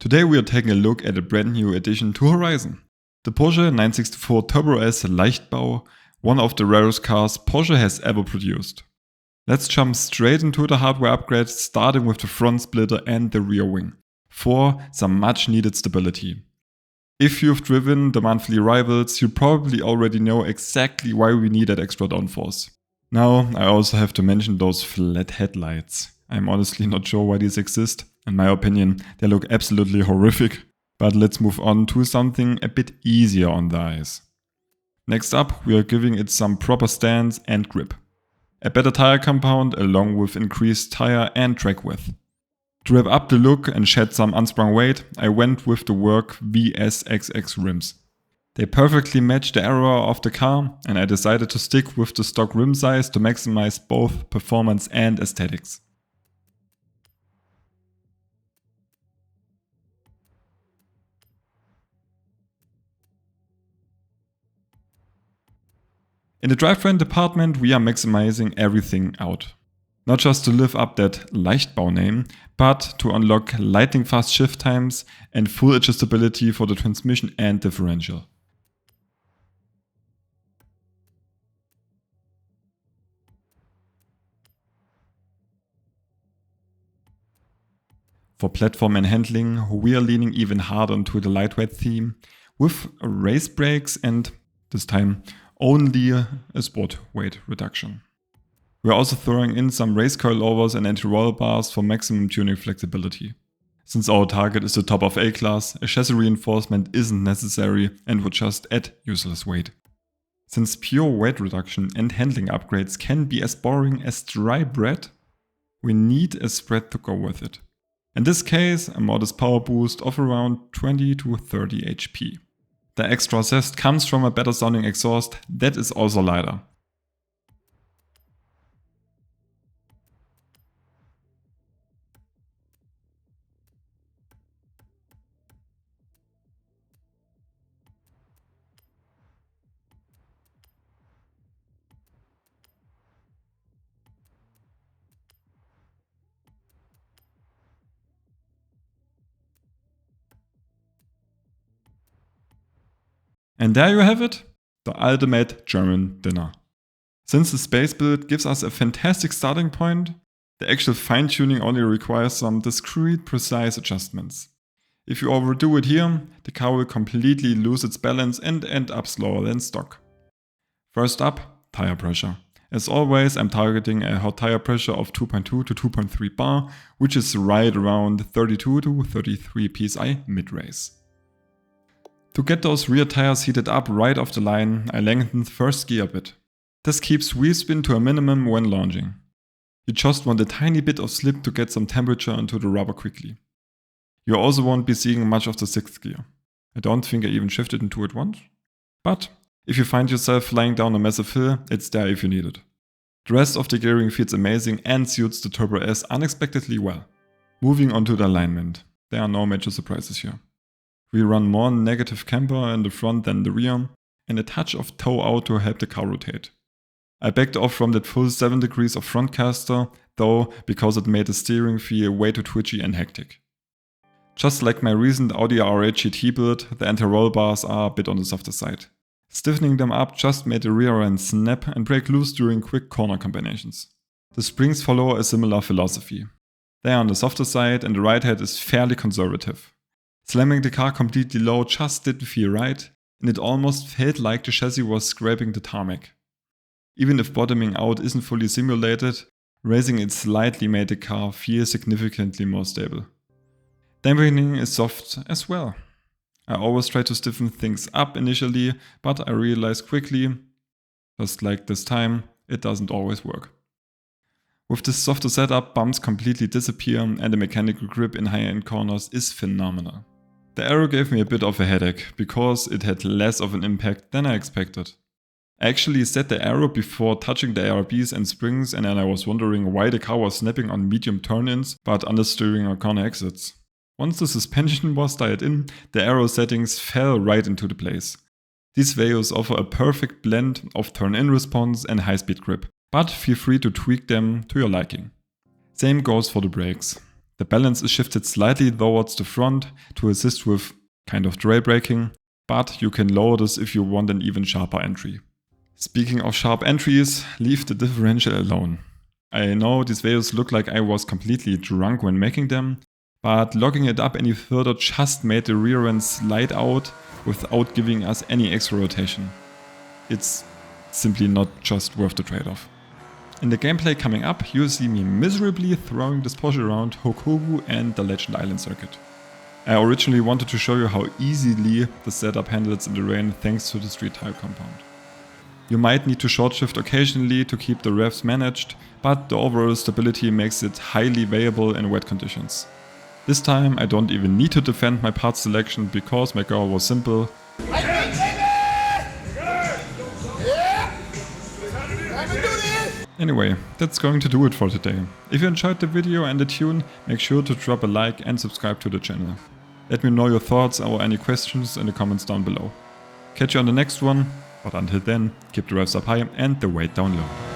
Today we are taking a look at a brand new addition to Horizon. The Porsche 964 Turbo S Leichtbau, one of the rarest cars Porsche has ever produced. Let's jump straight into the hardware upgrade, starting with the front splitter and the rear wing, for some much needed stability. If you've driven the monthly rivals, you probably already know exactly why we need that extra downforce. Now, I also have to mention those flat headlights. I'm honestly not sure why these exist. In my opinion, they look absolutely horrific. But let's move on to something a bit easier on the eyes. Next up, we are giving it some proper stance and grip. A better tire compound along with increased tire and track width. To wrap up the look and shed some unsprung weight, I went with the Work VSXX rims. They perfectly match the aero of the car, and I decided to stick with the stock rim size to maximize both performance and aesthetics. In the drivetrain department, we are maximizing everything out. Not just to live up that Leichtbau name, but to unlock lightning fast shift times and full adjustability for the transmission and differential. For platform and handling, we are leaning even harder into the lightweight theme with race brakes and, this time, only a sport weight reduction. We are also throwing in some race coilovers and anti-roll bars for maximum tuning flexibility. Since our target is the top of A-class, a chassis reinforcement isn't necessary and would just add useless weight. Since pure weight reduction and handling upgrades can be as boring as dry bread, we need a spread to go with it. In this case, a modest power boost of around 20 to 30 HP. The extra zest comes from a better sounding exhaust that is also lighter. And there you have it, the ultimate German dinner. Since the space build gives us a fantastic starting point, the actual fine-tuning only requires some discrete, precise adjustments. If you overdo it here, the car will completely lose its balance and end up slower than stock. First up, tire pressure. As always, I'm targeting a hot tire pressure of 2.2 to 2.3 bar, which is right around 32 to 33 psi mid-race. To get those rear tires heated up right off the line, I lengthened first gear a bit. This keeps wheelspin to a minimum when launching. You just want a tiny bit of slip to get some temperature into the rubber quickly. You also won't be seeing much of the 6th gear. I don't think I even shifted into it once. But if you find yourself flying down a massive hill, it's there if you need it. The rest of the gearing feels amazing and suits the Turbo S unexpectedly well. Moving on to the alignment. There are no major surprises here. We run more negative camber in the front than the rear, and a touch of toe out to help the car rotate. I backed off from that full 7 degrees of front caster, though, because it made the steering feel way too twitchy and hectic. Just like my recent Audi R8 GT build, the anti-roll bars are a bit on the softer side. Stiffening them up just made the rear end snap and break loose during quick corner combinations. The springs follow a similar philosophy. They are on the softer side and the ride height is fairly conservative. Slamming the car completely low just didn't feel right, and it almost felt like the chassis was scraping the tarmac. Even if bottoming out isn't fully simulated, raising it slightly made the car feel significantly more stable. Dampening is soft as well. I always try to stiffen things up initially, but I realized quickly, just like this time, it doesn't always work. With this softer setup, bumps completely disappear and the mechanical grip in higher-end corners is phenomenal. The aero gave me a bit of a headache, because it had less of an impact than I expected. I actually set the aero before touching the ARBs and springs, and then I was wondering why the car was snapping on medium turn-ins but understeering on corner exits. Once the suspension was dialed in, the aero settings fell right into the place. These values offer a perfect blend of turn-in response and high-speed grip, but feel free to tweak them to your liking. Same goes for the brakes. The balance is shifted slightly towards the front to assist with kind of trail braking, but you can lower this if you want an even sharper entry. Speaking of sharp entries, leave the differential alone. I know these videos look like I was completely drunk when making them, but logging it up any further just made the rear end slide out without giving us any extra rotation. It's simply not just worth the trade-off. In the gameplay coming up, you'll see me miserably throwing this Porsche around Hokubu and the Legend Island circuit. I originally wanted to show you how easily the setup handles in the rain thanks to the street tire compound. You might need to short shift occasionally to keep the revs managed, but the overall stability makes it highly viable in wet conditions. This time I don't even need to defend my part selection because my goal was simple. Anyway, that's going to do it for today. If you enjoyed the video and the tune, make sure to drop a like and subscribe to the channel. Let me know your thoughts or any questions in the comments down below. Catch you on the next one, but until then, keep the revs up high and the weight down low.